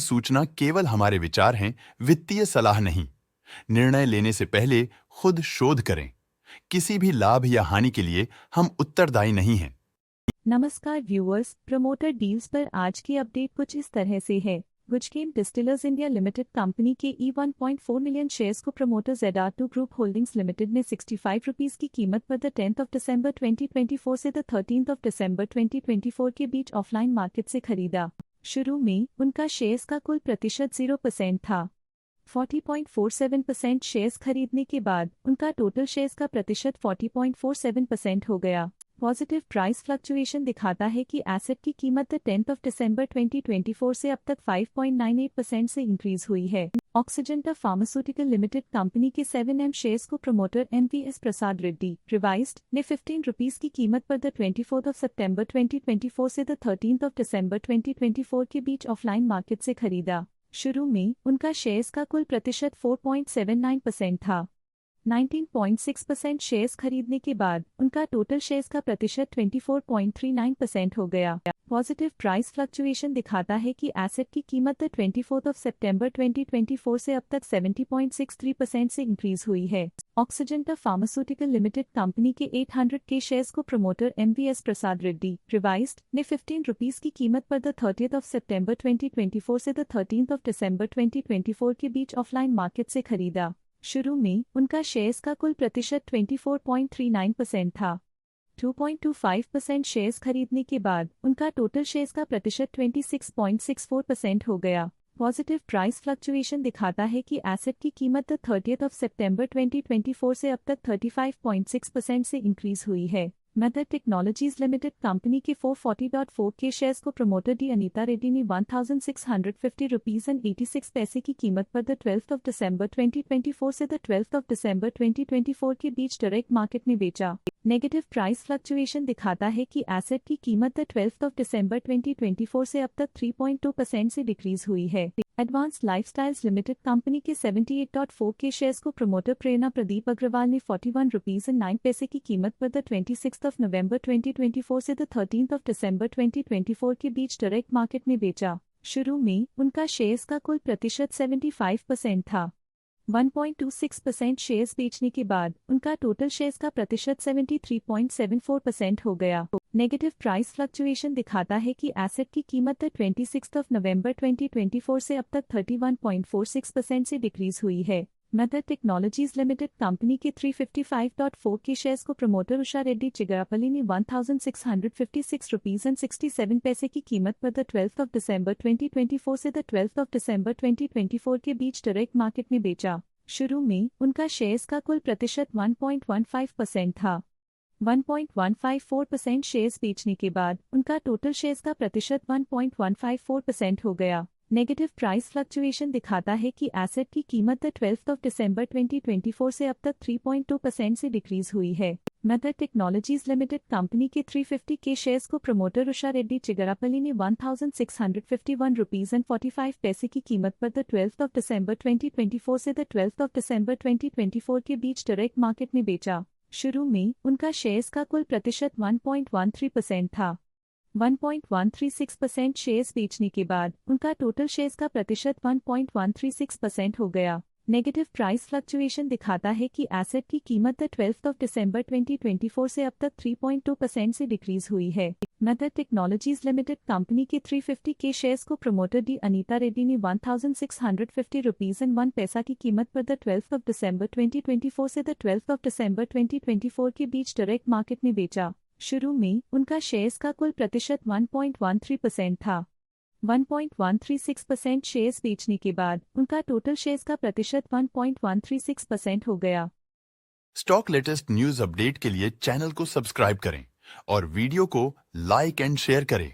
सूचना केवल हमारे विचार हैं, वित्तीय सलाह नहीं। निर्णय लेने से पहले खुद शोध करें। किसी भी लाभ या हानि के लिए हम उत्तरदायी नहीं हैं। नमस्कार व्यूअर्स, प्रमोटर डील्स पर आज की अपडेट कुछ इस तरह से है। गुजकेम डिस्टिलर्स इंडिया लिमिटेड कंपनी के E1.4 मिलियन शेयर्स को promoter ZR2 group holdings limited ने 65 रुपीस की कीमत पर द 10th दिसंबर 2024 से द 13th दिसंबर 2024 के बीच ऑफलाइन मार्केट से खरीदा। शुरू में उनका शेयर्स का कुल प्रतिशत 0% था। 40.47% शेयर्स खरीदने के बाद उनका टोटल शेयर्स का प्रतिशत 40.47% हो गया। पॉजिटिव प्राइस फ्लक्चुएशन दिखाता है कि एसेट की कीमत 10th दिसंबर 2024 से अब तक 5.98% से इंक्रीज हुई है। ऑक्सीजेंटा फार्मास्यूटिकल लिमिटेड कंपनी के 7M शेयर्स को प्रमोटर MVS प्रसाद रेड्डी रिवाइज्ड ने 15 रुपीस की कीमत पर द 24 सितंबर 2024 से द 13th दिसंबर 2024 के बीच ऑफलाइन मार्केट से खरीदा। शुरू में उनका शेयर्स का कुल प्रतिशत 4.79% था। 19.6% शेयर्स खरीदने के बाद उनका टोटल शेयर्स का प्रतिशत 24.39% हो गया। पॉजिटिव प्राइस फ्लक्चुएशन दिखाता है कि एसेट की कीमत 24 सितंबर 2024 से अब तक 70.63% से इंक्रीज हुई है। ऑक्सीजेंटा फार्मास्यूटिकल लिमिटेड कंपनी के 800 के शेयर्स को प्रमोटर MVS प्रसाद रेड्डी रिवाइज्ड ने 15 रुपीस की कीमत पर द 30th सितंबर 2024 से द 13th दिसंबर 2024 के बीच ऑफलाइन मार्केट से खरीदा। शुरू में उनका शेयर्स का कुल प्रतिशत 24.39% था। 2.25% शेयर्स खरीदने के बाद उनका टोटल शेयर्स का प्रतिशत 26.64% हो गया। पॉजिटिव प्राइस फ्लक्चुएशन दिखाता है कि एसेट की कीमत 30th सितंबर 2024 से अब तक 35.6% से इंक्रीज हुई है। मेथड टेक्नोलॉजीज लिमिटेड कंपनी के 440.4 के शेयर्स को प्रमोटर डी अनीता रेड्डी ने 1650 रुपीस एंड 86 पैसे की कीमत पर द 12th दिसंबर 2024 से द 12th दिसंबर 2024 के बीच डायरेक्ट मार्केट में बेचा। नेगेटिव प्राइस फ्लक्चुएशन दिखाता है कि एसेट की कीमत 12th दिसंबर 2024 से अब तक 3.2% से डिक्रीज हुई है। एडवांस लाइफस्टाइल्स लिमिटेड कंपनी के 78.4 के शेयर्स को प्रमोटर प्रेरणा प्रदीप अग्रवाल ने 41 रुपीस एंड 9 पैसे की कीमत पर द 26th नवंबर 2024 से द 13th दिसंबर 2024 के बीच डायरेक्ट मार्केट में बेचा। शुरू में उनका शेयर्स का कुल प्रतिशत 75% था। 1.26% शेयर्स बेचने के बाद उनका टोटल शेयर्स का प्रतिशत 73.74% हो गया। नेगेटिव प्राइस फ्लक्चुएशन दिखाता है कि एसेट की कीमत 26 नवंबर 2024 से अब तक 31.46% से डिक्रीज हुई है। मेथड टेक्नोलॉजीज लिमिटेड कंपनी के 355.4 के शेयर्स को प्रमोटर उषा रेड्डी चिगरापल्ली ने 1656 रुपीस एंड 67 पैसे की कीमत पर द 12th दिसंबर 2024 से द 12th दिसंबर 2024 के बीच डायरेक्ट मार्केट में बेचा। शुरू में उनका शेयर्स का कुल प्रतिशत 1.15% था। 1.154% शेयर्स बेचने के बाद उनका टोटल शेयर्स का प्रतिशत 1.154% हो गया। नेगेटिव प्राइस फ्लक्चुएशन दिखाता है कि एसेट की कीमत 12th दिसंबर 2024 से अब तक 3.2% से डिक्रीज हुई है। मेथड टेक्नोलॉजीज लिमिटेड कंपनी के 350 के शेयर्स को प्रमोटर उषा रेड्डी चिगरापल्ली ने 1651 रुपीस एंड 45 पैसे की कीमत पर द 12th दिसंबर 2024 से द 12th दिसंबर 2024 के बीच डायरेक्ट मार्केट में बेचा। शुरू में उनका शेयर्स का कुल प्रतिशत 1.13% था। 1.136% शेयर्स बेचने के बाद उनका टोटल शेयर्स का प्रतिशत 1.136% हो गया। नेगेटिव प्राइस फ्लक्चुएशन दिखाता है कि एसेट की कीमत 12th दिसंबर 2024 से अब तक 3.2% से डिक्रीज हुई है। मेथड टेक्नोलॉजीज लिमिटेड कंपनी के 350 के शेयर्स को प्रमोटर डी अनीता रेड्डी ने 1650 रुपीस एंड 1 पैसा की कीमत पर द 12th दिसंबर 2024 से द 12th दिसंबर 2024 के बीच डायरेक्ट मार्केट में बेचा। शुरू में उनका शेयर्स का कुल प्रतिशत 1.13% था। 1.136% शेयर्स बेचने के बाद उनका टोटल शेयर्स का प्रतिशत 1.136% हो गया। स्टॉक लेटेस्ट न्यूज अपडेट के लिए चैनल को सब्सक्राइब करें और वीडियो को लाइक एंड शेयर करें।